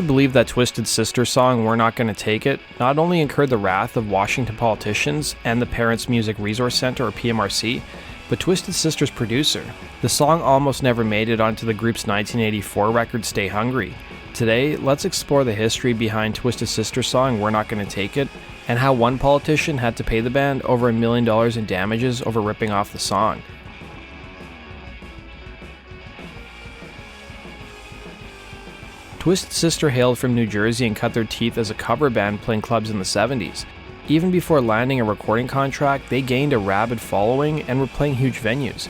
I believe that Twisted Sister song, We're Not Gonna Take It, not only incurred the wrath of Washington politicians and the Parents Music Resource Center, or PMRC, but Twisted Sister's producer. The song almost never made it onto the group's 1984 record Stay Hungry. Today, let's explore the history behind Twisted Sister's song, We're Not Gonna Take It, and how one politician had to pay the band over $1 million in damages over ripping off the song. Twisted Sister hailed from New Jersey and cut their teeth as a cover band playing clubs in the 70s. Even before landing a recording contract, they gained a rabid following and were playing huge venues.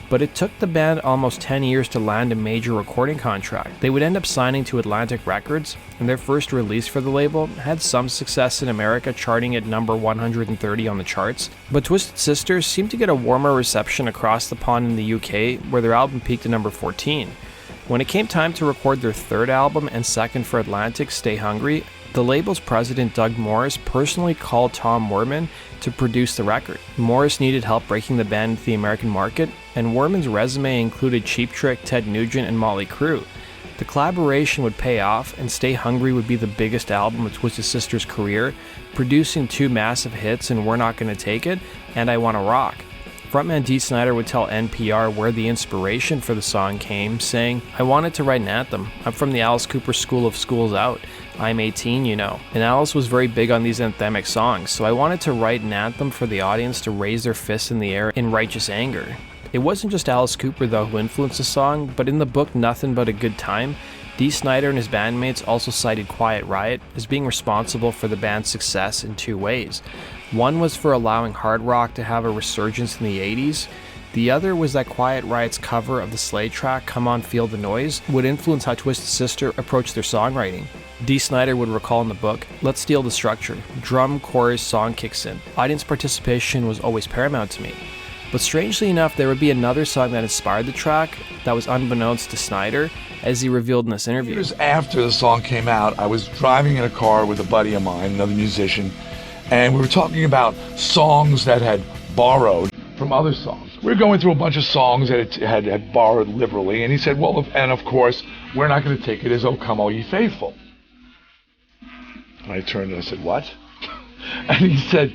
But it took the band almost 10 years to land a major recording contract. They would end up signing to Atlantic Records, and their first release for the label had some success in America, charting at number 130 on the charts. But Twisted Sister seemed to get a warmer reception across the pond in the UK, where their album peaked at number 14. When it came time to record their third album and second for Atlantic, Stay Hungry, the label's president Doug Morris personally called Tom Werman to produce the record. Morris needed help breaking the band into the American market, and Werman's resume included Cheap Trick, Ted Nugent, and Motley Crue. The collaboration would pay off, and Stay Hungry would be the biggest album of Twisted Sister's career, producing two massive hits in We're Not Gonna Take It and I Wanna Rock. Frontman Dee Snider would tell NPR where the inspiration for the song came, saying, "I wanted to write an anthem. I'm from the Alice Cooper School of Schools Out. I'm 18, you know. And Alice was very big on these anthemic songs, so I wanted to write an anthem for the audience to raise their fists in the air in righteous anger." It wasn't just Alice Cooper, though, who influenced the song, but in the book Nothing But a Good Time, Dee Snider and his bandmates also cited Quiet Riot as being responsible for the band's success in two ways. One was for allowing hard rock to have a resurgence in the 80s. The other was that Quiet Riot's cover of the Slade track Come On Feel the Noise would influence how Twisted Sister approached their songwriting. Dee Snider would recall in the book, "Let's steal the structure. Drum, chorus, song kicks in. Audience participation was always paramount to me." But strangely enough, there would be another song that inspired the track that was unbeknownst to Snider, as he revealed in this interview. Years after the song came out, I was driving in a car with a buddy of mine, another musician, and we were talking about songs that had borrowed from other songs. We were going through a bunch of songs that it had borrowed liberally, and he said, well, and of course, We're Not Gonna Take It as "O Come All Ye Faithful." And I turned and I said, what? And he said,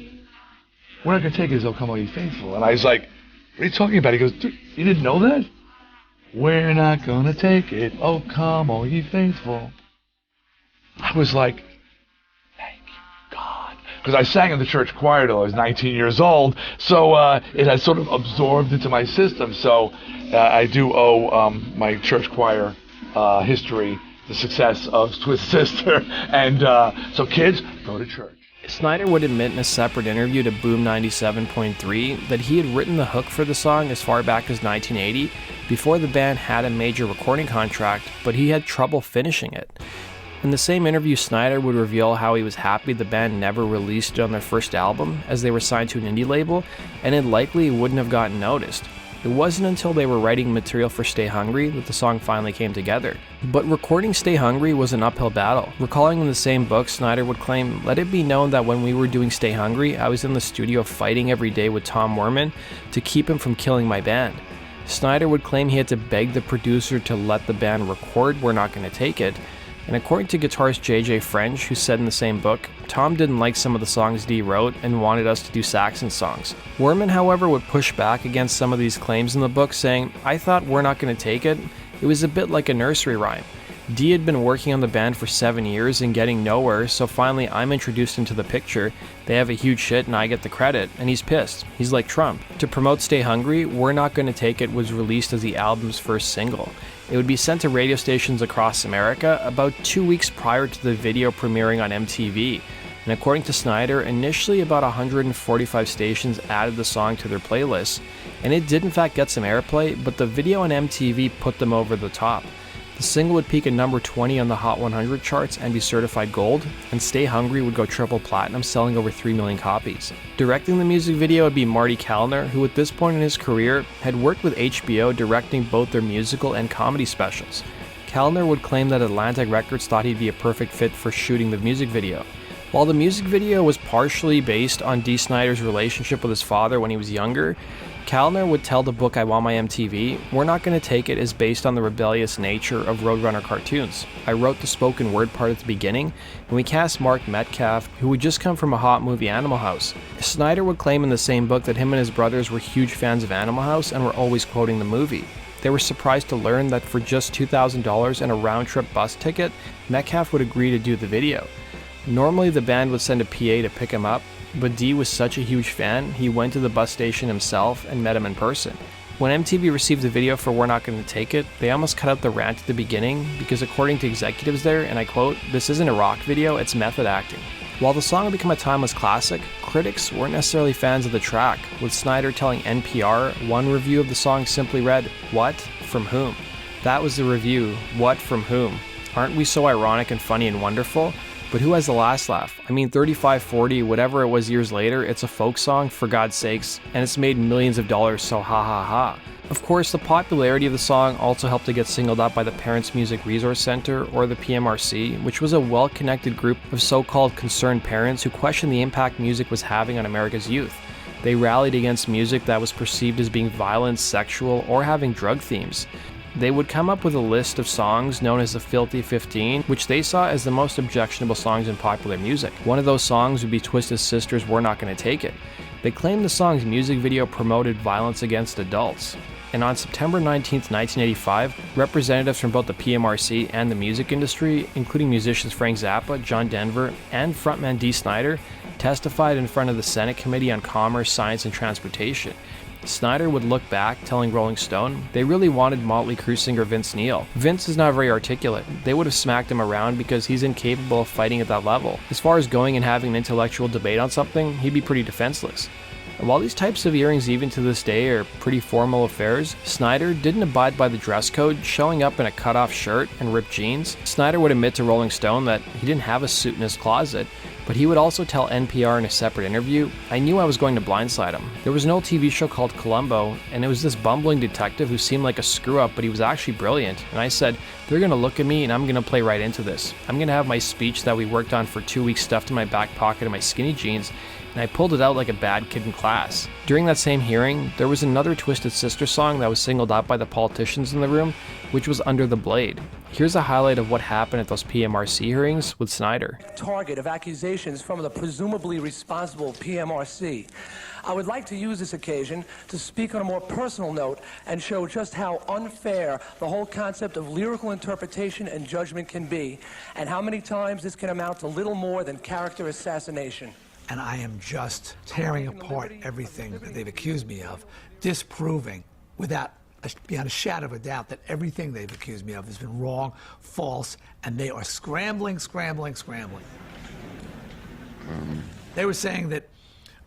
"We're not gonna take it as "O Come All Ye Faithful." And I was like, what are you talking about? He goes, dude, you didn't know that? "We're not gonna take it, oh come all ye faithful." I was like, thank you, God. Because I sang in the church choir till I was 19 years old, so it has sort of absorbed into my system. So I do owe my church choir history the success of Twisted Sister. And so kids, go to church. Snider would admit in a separate interview to Boom 97.3 that he had written the hook for the song as far back as 1980, before the band had a major recording contract, but he had trouble finishing it. In the same interview, Snider would reveal how he was happy the band never released it on their first album, as they were signed to an indie label, and it likely wouldn't have gotten noticed. It wasn't until they were writing material for Stay Hungry that the song finally came together. But recording Stay Hungry was an uphill battle. Recalling in the same book, Snider would claim, "Let it be known that when we were doing Stay Hungry, I was in the studio fighting every day with Tom Werman to keep him from killing my band." Snider would claim he had to beg the producer to let the band record We're Not Gonna Take It, and according to guitarist JJ French, who said in the same book, Tom didn't like some of the songs Dee wrote and wanted us to do Saxon songs. Werman, however, would push back against some of these claims in the book, saying, "I thought We're Not Gonna Take It. It was a bit like a nursery rhyme. Dee had been working on the band for 7 years and getting nowhere, so finally I'm introduced into the picture. They have a huge hit and I get the credit, and he's pissed. He's like Trump." To promote Stay Hungry, We're Not Gonna Take It was released as the album's first single. It would be sent to radio stations across America about 2 weeks prior to the video premiering on MTV. And according to Snider, initially about 145 stations added the song to their playlists, and it did in fact get some airplay, but the video on MTV put them over the top. The single would peak at number 20 on the Hot 100 charts and be certified gold, and Stay Hungry would go triple platinum, selling over 3 million copies. Directing the music video would be Marty Kellner, who at this point in his career had worked with HBO directing both their musical and comedy specials. Kellner would claim that Atlantic Records thought he'd be a perfect fit for shooting the music video. While the music video was partially based on Dee Snider's relationship with his father when he was younger, Kalner would tell the book I Want My MTV, "We're Not Gonna Take It" is based on the rebellious nature of Roadrunner cartoons. I wrote the spoken word part at the beginning, and we cast Mark Metcalf, who would just come from a hot movie, Animal House. Snyder would claim in the same book that him and his brothers were huge fans of Animal House and were always quoting the movie. They were surprised to learn that for just $2,000 and a round-trip bus ticket, Metcalf would agree to do the video. Normally the band would send a PA to pick him up, but D was such a huge fan, he went to the bus station himself and met him in person. When MTV received the video for We're Not Gonna Take It, they almost cut out the rant at the beginning because according to executives there, and I quote, "This isn't a rock video, it's method acting." While the song would become a timeless classic, critics weren't necessarily fans of the track, with Snyder telling NPR one review of the song simply read, "What? From whom?" That was the review, "What from whom?" Aren't we so ironic and funny and wonderful? But who has the last laugh? I mean, 35, 40, whatever it was years later, it's a folk song, for God's sakes, and it's made millions of dollars, so ha ha ha. Of course, the popularity of the song also helped to get singled out by the Parents Music Resource Center, or the PMRC, which was a well-connected group of so-called concerned parents who questioned the impact music was having on America's youth. They rallied against music that was perceived as being violent, sexual, or having drug themes. They would come up with a list of songs known as the Filthy 15, which they saw as the most objectionable songs in popular music. One of those songs would be Twisted Sister's We're Not Gonna Take It. They claimed the song's music video promoted violence against adults. And on September 19, 1985, representatives from both the PMRC and the music industry, including musicians Frank Zappa, John Denver, and frontman Dee Snider, testified in front of the Senate Committee on Commerce, Science, and Transportation. Snyder would look back, telling Rolling Stone, they really wanted Motley Crue singer Vince Neil. Vince is not very articulate. They would have smacked him around because he's incapable of fighting at that level. As far as going and having an intellectual debate on something, he'd be pretty defenseless. And while these types of earrings even to this day are pretty formal affairs, Snyder didn't abide by the dress code, showing up in a cut-off shirt and ripped jeans. Snyder would admit to Rolling Stone that he didn't have a suit in his closet, but he would also tell NPR in a separate interview, "I knew I was going to blindside him. There was an old TV show called Columbo, and it was this bumbling detective who seemed like a screw-up, but he was actually brilliant. And I said, they're going to look at me and I'm going to play right into this. I'm going to have my speech that we worked on for 2 weeks stuffed in my back pocket of my skinny jeans, and I pulled it out like a bad kid in class." During that same hearing, there was another Twisted Sister song that was singled out by the politicians in the room, which was Under the Blade. Here's a highlight of what happened at those PMRC hearings with Snyder. Target of accusations from the presumably responsible PMRC. I would like to use this occasion to speak on a more personal note and show just how unfair the whole concept of lyrical interpretation and judgment can be, and how many times this can amount to little more than character assassination. And I am just tearing apart everything that they've accused me of, disproving beyond a shadow of a doubt that everything they've accused me of has been wrong, false, and they are scrambling. They were saying that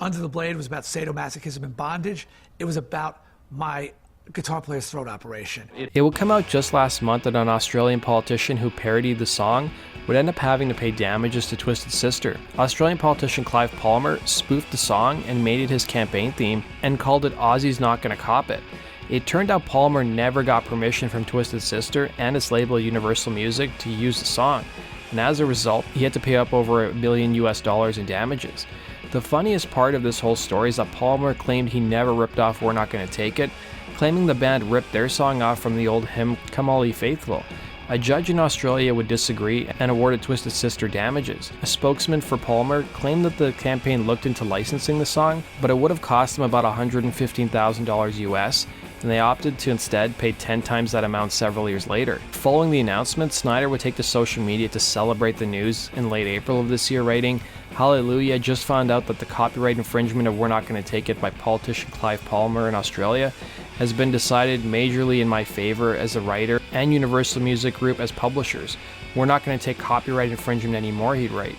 Under the Blade was about sadomasochism and bondage. It was about my guitar player's throat operation. It would come out just last month that an Australian politician who parodied the song would end up having to pay damages to Twisted Sister. Australian politician Clive Palmer spoofed the song and made it his campaign theme and called it "Aussie's Not Gonna Cop It." It turned out Palmer never got permission from Twisted Sister and its label Universal Music to use the song, and as a result, he had to pay up over $1 million in damages. The funniest part of this whole story is that Palmer claimed he never ripped off We're Not Gonna Take It, claiming the band ripped their song off from the old hymn Come All Ye Faithful. A judge in Australia would disagree and awarded Twisted Sister damages. A spokesman for Palmer claimed that the campaign looked into licensing the song, but it would have cost them about $115,000 US, and they opted to instead pay 10 times that amount several years later. Following the announcement, Snyder would take to social media to celebrate the news in late April of this year, writing, "Hallelujah, just found out that the copyright infringement of We're Not Gonna Take It by politician Clive Palmer in Australia has been decided majorly in my favor as a writer and Universal Music Group as publishers. We're not going to take copyright infringement anymore," he'd write.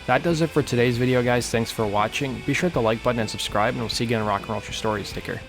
That does it for today's video, guys. Thanks for watching. Be sure to hit the like button and subscribe, and we'll see you again in Rock and Roll True Stories. Take care.